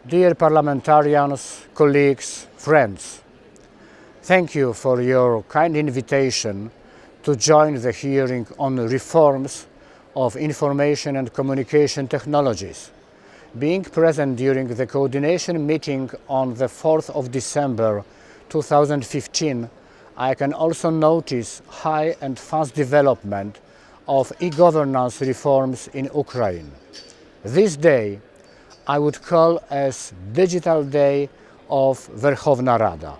Dear parliamentarians, colleagues, friends, thank you for your kind invitation to join the hearing on reforms of information and communication technologies. Being present during the coordination meeting on the 4th of December 2015, I can also notice high and fast development of e-governance reforms in Ukraine. This day I would call as Digital Day of Verkhovna Rada.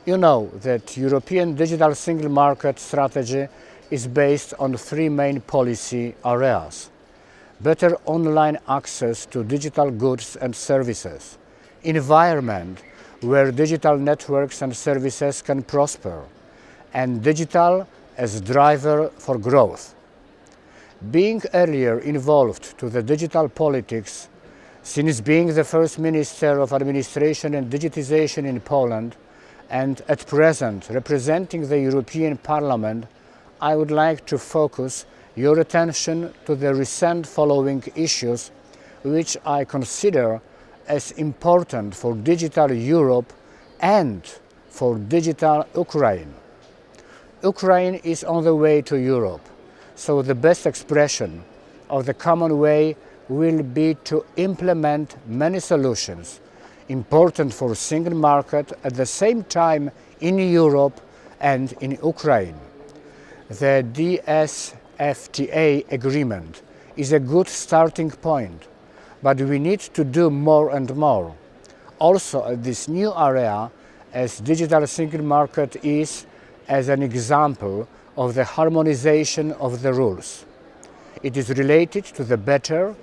You know that European Digital Single Market strategy is based on three main policy areas: better online access to digital goods and services, environment where digital networks and services can prosper, and digital as driver for growth. Being earlier involved to the digital politics, since being the first Minister of Administration and Digitization in Poland, and at present representing the European Parliament, I would like to focus your attention to the recent following issues, which I consider as important for digital Europe and for digital Ukraine. Ukraine is on the way to Europe, so the best expression of the common way will be to implement many solutions important for single market at the same time in Europe and in Ukraine. The DSFTA agreement is a good starting point, but we need to do more and more. Also at this new area, as digital single market is as an example of the harmonization of the rules. It is related to the better,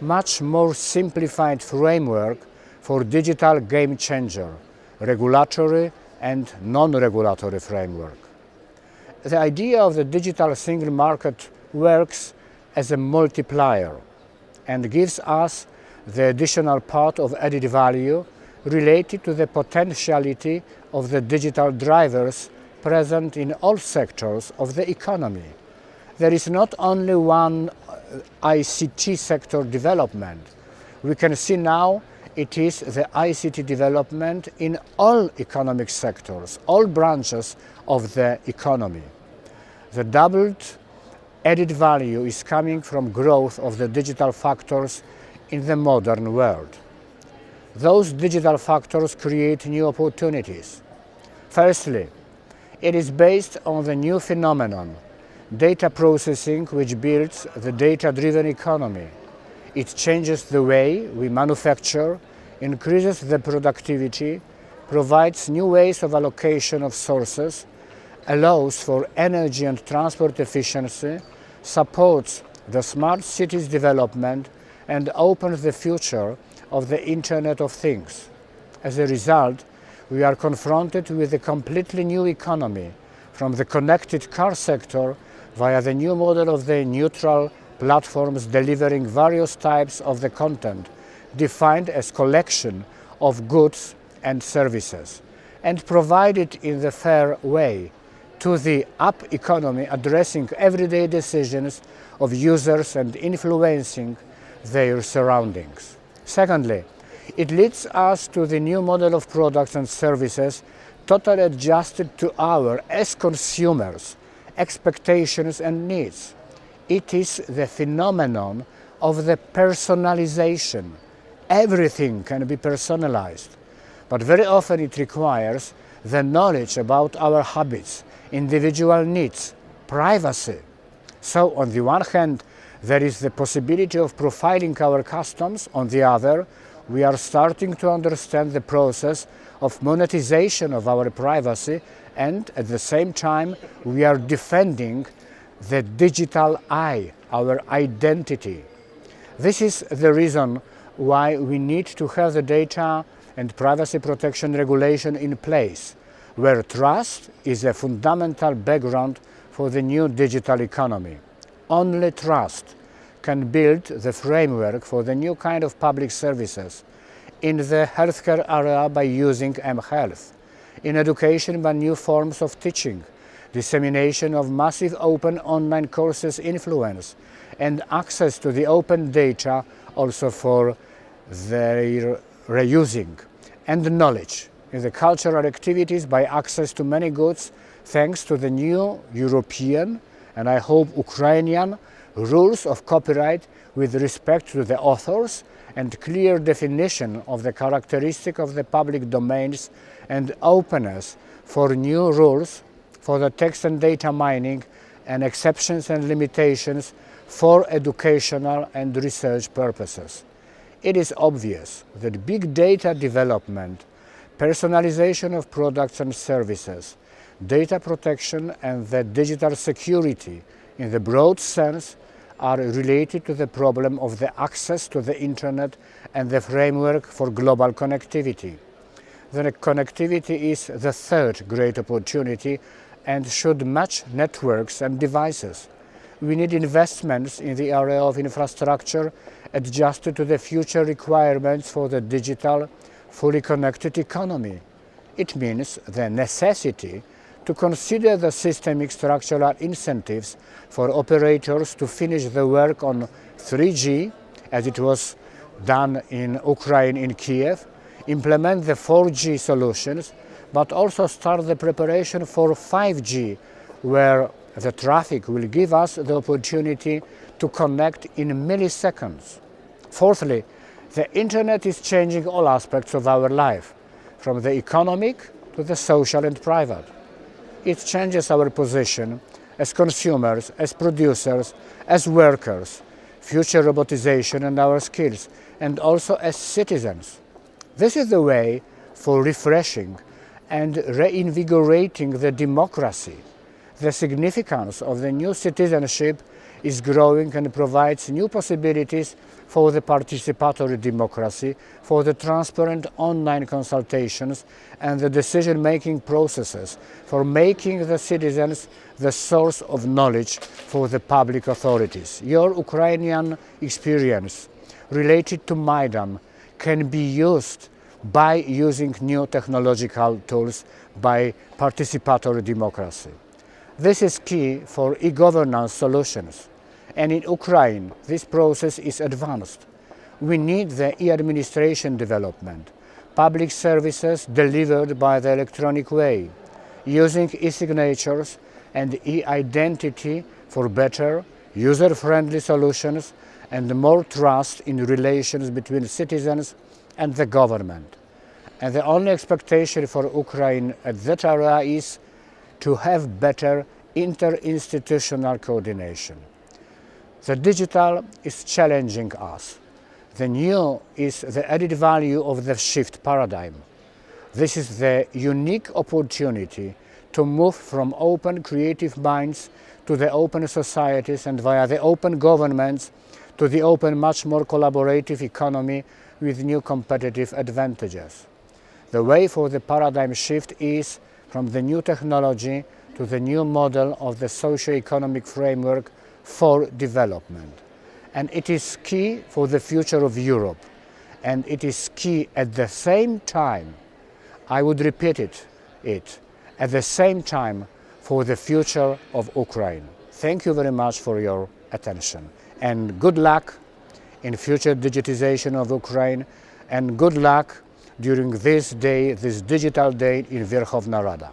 much more simplified framework for digital game changer, regulatory and non-regulatory framework. The idea of the digital single market works as a multiplier and gives us the additional part of added value related to the potentiality of the digital drivers present in all sectors of the economy. There is not only one ICT sector development. We can see now it is the ICT development in all economic sectors, all branches of the economy. The doubled added value is coming from growth of the digital factors in the modern world. Those digital factors create new opportunities. Firstly, it is based on the new phenomenon, data processing, which builds the data-driven economy. It changes the way we manufacture, increases the productivity, provides new ways of allocation of sources, allows for energy and transport efficiency, supports the smart cities development, and opens the future of the Internet of Things. As a result, we are confronted with a completely new economy, from the connected car sector via the new model of the neutral platforms delivering various types of the content defined as collection of goods and services, and provided in the fair way, to the app economy addressing everyday decisions of users and influencing their surroundings. Secondly, it leads us to the new model of products and services totally adjusted to our, as consumers, expectations and needs. It is the phenomenon of the personalization. Everything can be personalized, but very often it requires the knowledge about our habits, individual needs, privacy. So on the one hand, there is the possibility of profiling our customs. On the other, we are starting to understand the process of monetization of our privacy, and at the same time we are defending the digital I, our identity. This is the reason why we need to have the data and privacy protection regulation in place, where trust is a fundamental background for the new digital economy. Only trust can build the framework for the new kind of public services in the healthcare area by using mHealth, in education by new forms of teaching, dissemination of massive open online courses influence, and access to the open data also for their reusing, and knowledge in the cultural activities by access to many goods thanks to the new European and I hope Ukrainian rules of copyright with respect to the authors and clear definition of the characteristic of the public domains and openness for new rules for the text and data mining and exceptions and limitations for educational and research purposes. It is obvious that big data development, personalization of products and services, data protection and the digital security in the broad sense are related to the problem of the access to the internet and the framework for global connectivity. The connectivity is the third great opportunity and should match networks and devices. We need investments in the area of infrastructure adjusted to the future requirements for the digital, fully connected economy. It means the necessity to consider the systemic structural incentives for operators to finish the work on 3G, as it was done in Ukraine, in Kiev, implement the 4G solutions, but also start the preparation for 5G, where the traffic will give us the opportunity to connect in milliseconds. Fourthly, the internet is changing all aspects of our life, from the economic to the social and private. It changes our position as consumers, as producers, as workers, future robotization and our skills, and also as citizens. This is the way for refreshing and reinvigorating the democracy. The significance of the new citizenship is growing and provides new possibilities for the participatory democracy, for the transparent online consultations and the decision-making processes, for making the citizens the source of knowledge for the public authorities. Your Ukrainian experience related to Maidan can be used by using new technological tools, by participatory democracy. This is key for e-governance solutions. And in Ukraine, this process is advanced. We need the e-administration development, public services delivered by the electronic way, using e-signatures and e-identity for better, user-friendly solutions and more trust in relations between citizens and the government. And the only expectation for Ukraine at that area is to have better interinstitutional coordination. The digital is challenging us. The new is the added value of the shift paradigm. This is the unique opportunity to move from open creative minds to the open societies and via the open governments to the open, much more collaborative economy with new competitive advantages. The way for the paradigm shift is from the new technology to the new model of the socio-economic framework for development. And it is key for the future of Europe. And it is key at the same time, I would repeat it, at the same time for the future of Ukraine. Thank you very much for your attention. And good luck in future digitization of Ukraine. And good luck during this day, this digital day in Verkhovna Rada.